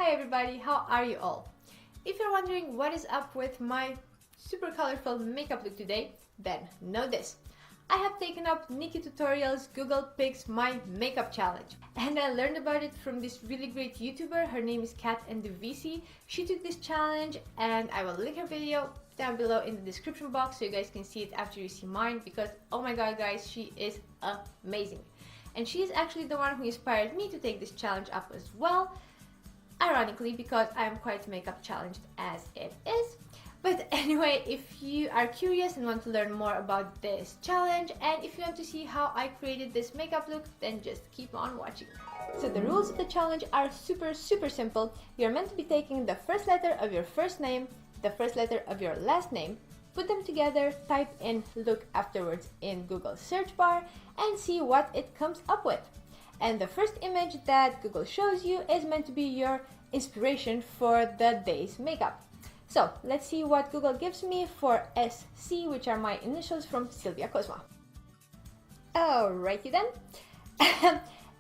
Hi everybody, how are you all? If you're wondering what is up with my super colorful makeup look today, then know this. I have taken up NikkieTutorials Google Picks My Makeup Challenge, and I learned about it from this really great YouTuber. Her name is Cat Ndivisi. She took this challenge and I will link her video down below in the description box so you guys can see it after you see mine, because oh my god guys, she is amazing. And she is actually the one who inspired me to take this challenge up as well. Ironically, because I am quite makeup challenged as it is. But anyway, if you are curious and want to learn more about this challenge, and if you want to see how I created this makeup look, then just keep on watching. So the rules of the challenge are super simple. You're meant to be taking the first letter of your first name, the first letter of your last name, put them together, type in look afterwards in Google search bar, and see what it comes up with. And the first image that Google shows you is meant to be your inspiration for the day's makeup. So let's see what Google gives me for SC, which are my initials from Sylvia Cosma. Alrighty then.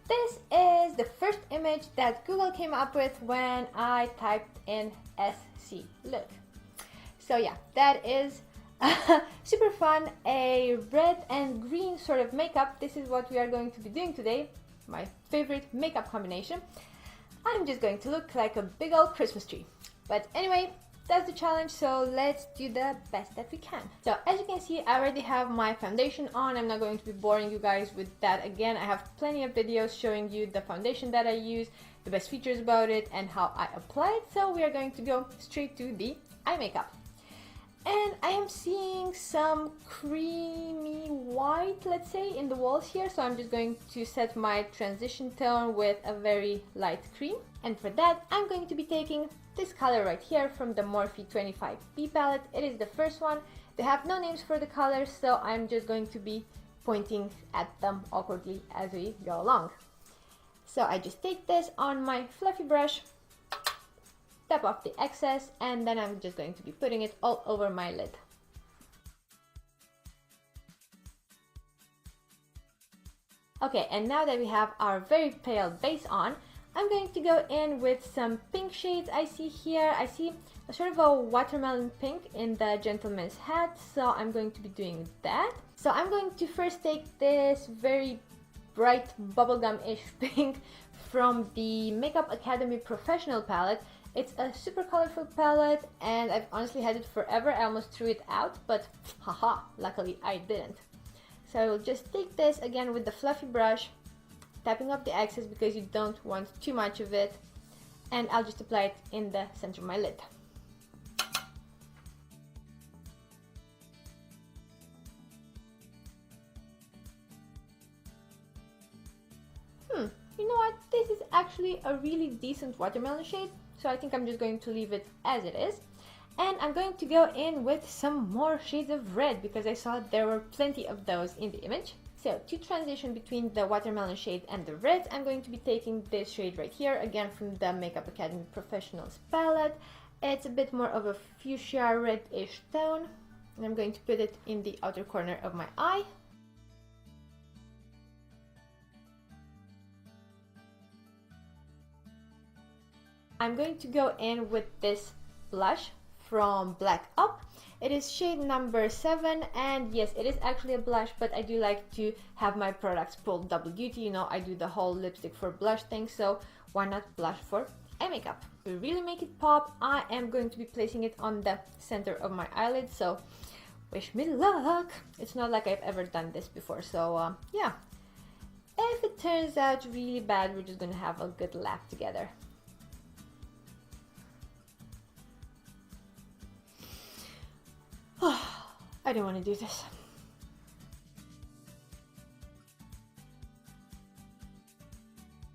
This is the first image that Google came up with when I typed in SC look. So yeah, that is super fun, a red and green sort of makeup. This is what we are going to be doing today. My favorite makeup combination. I'm just going to look like a big old Christmas tree. But anyway, that's the challenge, so let's do the best that we can. So as you can see, I already have my foundation on. I'm not going to be boring you guys with that again. I have plenty of videos showing you the foundation that I use, the best features about it, and how I apply it. So we are going to go straight to the eye makeup. And I am seeing some creamy white, let's say, in the walls here. So I'm just going to set my transition tone with a very light cream. And for that, I'm going to be taking this color right here from the Morphe 25B palette. It is the first one. They have no names for the colors, so I'm just going to be pointing at them awkwardly as we go along. So I just take this on my fluffy brush, tap off the excess, and then I'm just going to be putting it all over my lid. Okay, and now that we have our very pale base on, I'm going to go in with some pink shades. I see here, I see a sort of a watermelon pink in the gentleman's hat, so I'm going to be doing that. So I'm going to first take this very bright bubblegum-ish pink from the Makeup Academy Professional palette. It's a super colorful palette and I've honestly had it forever. I almost threw it out, but haha, luckily I didn't. So I will just take this again with the fluffy brush, tapping up the excess because you don't want too much of it, and I'll just apply it in the center of my lid. You know what? This is actually a really decent watermelon shade. So I think I'm just going to leave it as it is. And I'm going to go in with some more shades of red because I saw there were plenty of those in the image. So to transition between the watermelon shade and the red, I'm going to be taking this shade right here, again from the Makeup Academy Professionals palette. It's a bit more of a fuchsia red-ish tone. And I'm going to put it in the outer corner of my eye. I'm going to go in with this blush from Black Up. It is shade number 7, and yes, it is actually a blush, but I do like to have my products pull double duty. You know, I do the whole lipstick for blush thing, so why not blush for eye makeup? To really make it pop, I am going to be placing it on the center of my eyelid, so wish me luck. It's not like I've ever done this before, so yeah. If it turns out really bad, we're just gonna have a good laugh together. I don't want to do this.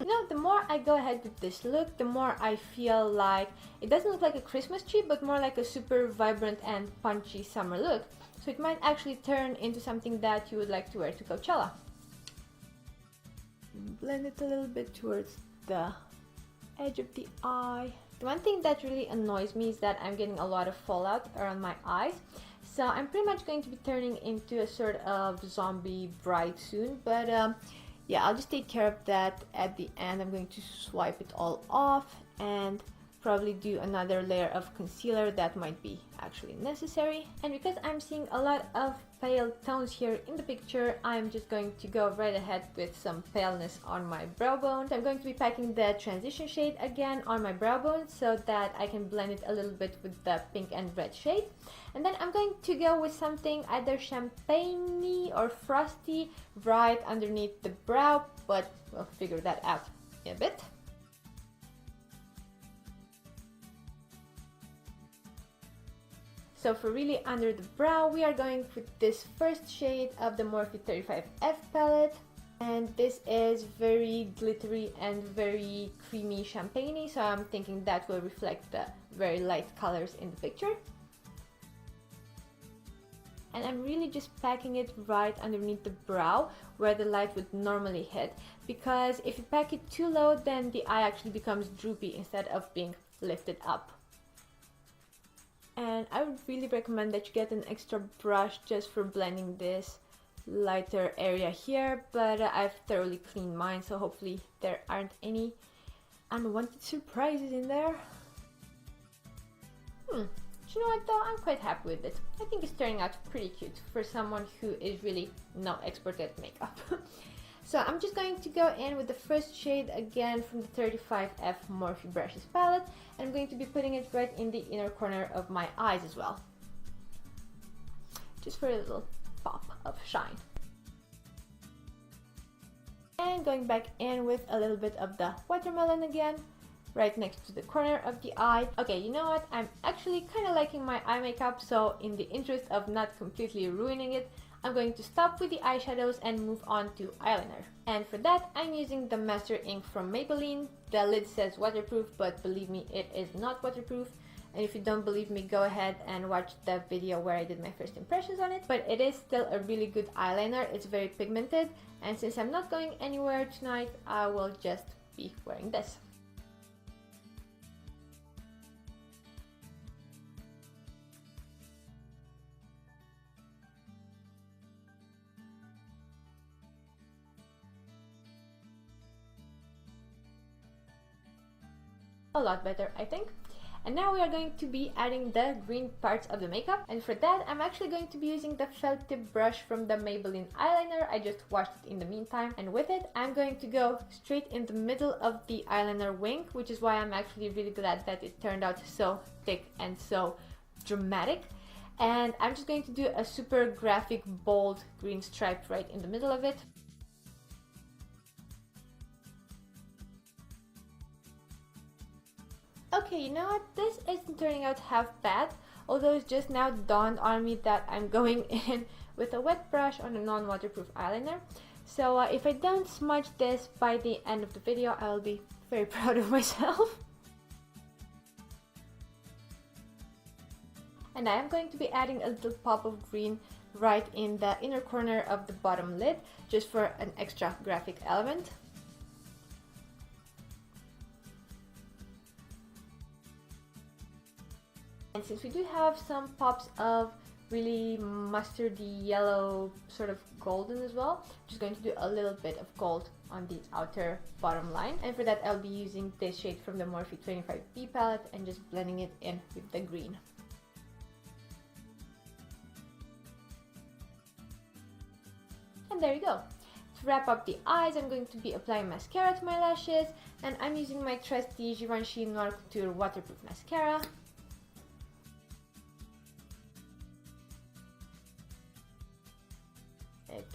You know, the more I go ahead with this look, the more I feel like it doesn't look like a Christmas tree, but more like a super vibrant and punchy summer look. So it might actually turn into something that you would like to wear to Coachella. Blend it a little bit towards the edge of the eye. The one thing that really annoys me is that I'm getting a lot of fallout around my eyes. So I'm pretty much going to be turning into a sort of zombie bride soon, but yeah, I'll just take care of that at the end. I'm going to swipe it all off and probably do another layer of concealer that might be actually necessary. And because I'm seeing a lot of pale tones here in the picture, I'm just going to go right ahead with some paleness on my brow bone. So I'm going to be packing the transition shade again on my brow bone so that I can blend it a little bit with the pink and red shade. And then I'm going to go with something either champagne-y or frosty right underneath the brow, but we'll figure that out in a bit. So for really under the brow, we are going with this first shade of the Morphe 35F palette. And this is very glittery and very creamy champagne-y, so I'm thinking that will reflect the very light colors in the picture. And I'm really just packing it right underneath the brow where the light would normally hit, because if you pack it too low, then the eye actually becomes droopy instead of being lifted up. And I would really recommend that you get an extra brush just for blending this lighter area here, but I've thoroughly cleaned mine, so hopefully there aren't any unwanted surprises in there. Do you know what though? I'm quite happy with it. I think it's turning out pretty cute for someone who is really no expert at makeup. So I'm just going to go in with the first shade again from the 35F Morphe Brushes palette, and I'm going to be putting it right in the inner corner of my eyes as well, just for a little pop of shine. And going back in with a little bit of the watermelon again, right next to the corner of the eye. Okay, you know what? I'm actually kind of liking my eye makeup, so in the interest of not completely ruining it, I'm going to stop with the eyeshadows and move on to eyeliner. And for that, I'm using the Master Ink from Maybelline. The lid says waterproof, but believe me, it is not waterproof. And if you don't believe me, go ahead and watch the video where I did my first impressions on it. But it is still a really good eyeliner. It's very pigmented. And since I'm not going anywhere tonight, I will just be wearing this. A lot better, I think. And now we are going to be adding the green parts of the makeup, and for that I'm actually going to be using the felt tip brush from the Maybelline eyeliner. I just washed it in the meantime, and with it I'm going to go straight in the middle of the eyeliner wing, which is why I'm actually really glad that it turned out so thick and so dramatic. And I'm just going to do a super graphic bold green stripe right in the middle of it. Okay, you know what? This isn't turning out half bad, although it's just now dawned on me that I'm going in with a wet brush on a non-waterproof eyeliner. So if I don't smudge this by the end of the video, I'll be very proud of myself. And I am going to be adding a little pop of green right in the inner corner of the bottom lid, just for an extra graphic element. And since we do have some pops of really mustardy yellow, sort of golden as well, I'm just going to do a little bit of gold on the outer bottom line. And for that I'll be using this shade from the Morphe 25B palette and just blending it in with the green. And there you go. To wrap up the eyes, I'm going to be applying mascara to my lashes, and I'm using my trusty Givenchy Noir Couture waterproof mascara.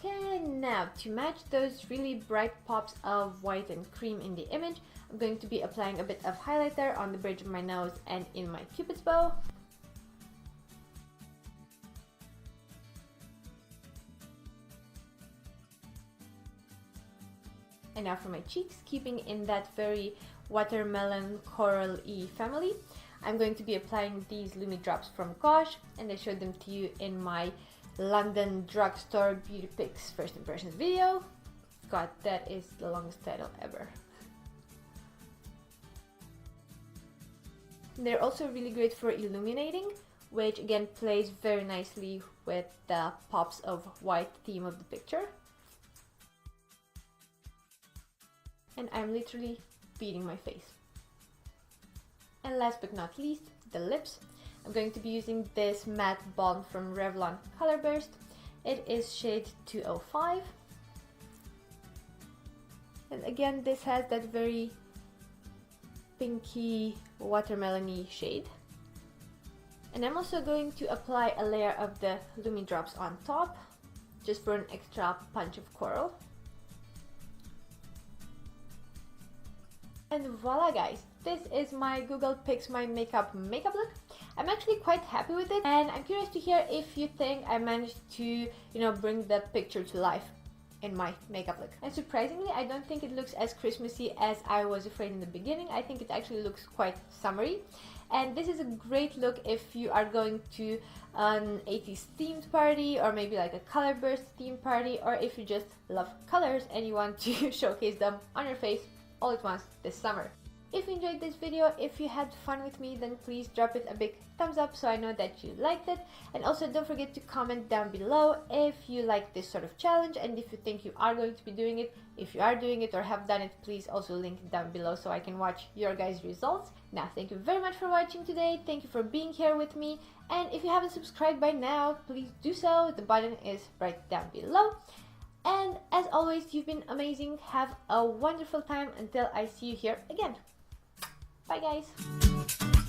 Okay, now to match those really bright pops of white and cream in the image, I'm going to be applying a bit of highlighter on the bridge of my nose and in my cupid's bow. And now for my cheeks, keeping in that very watermelon coral-y family, I'm going to be applying these Lumi drops from Gosh, and I showed them to you in my London drugstore beauty pics first impressions video. God, that is the longest title ever. They're also really great for illuminating, which again plays very nicely with the pops of white theme of the picture. And I'm literally beating my face. And last but not least, the lips. I'm going to be using this matte balm from Revlon Colorburst. It is shade 205. And again, this has that very pinky watermelony shade. And I'm also going to apply a layer of the Lumi drops on top, just for an extra punch of coral. And voila guys, this is my Google Pix My makeup look. I'm actually quite happy with it, and I'm curious to hear if you think I managed to, bring the picture to life in my makeup look. And surprisingly, I don't think it looks as Christmassy as I was afraid in the beginning. I think it actually looks quite summery. And this is a great look if you are going to an 80s themed party, or maybe like a Colorburst themed party, or if you just love colors and you want to showcase them on your face all at once this summer. If you enjoyed this video, if you had fun with me, then please drop it a big thumbs up so I know that you liked it. And also don't forget to comment down below if you like this sort of challenge and if you think you are going to be doing it. If you are doing it or have done it, please also link it down below so I can watch your guys' results. Now, thank you very much for watching today. Thank you for being here with me. And if you haven't subscribed by now, please do so. The button is right down below. And as always, you've been amazing. Have a wonderful time until I see you here again. Bye guys!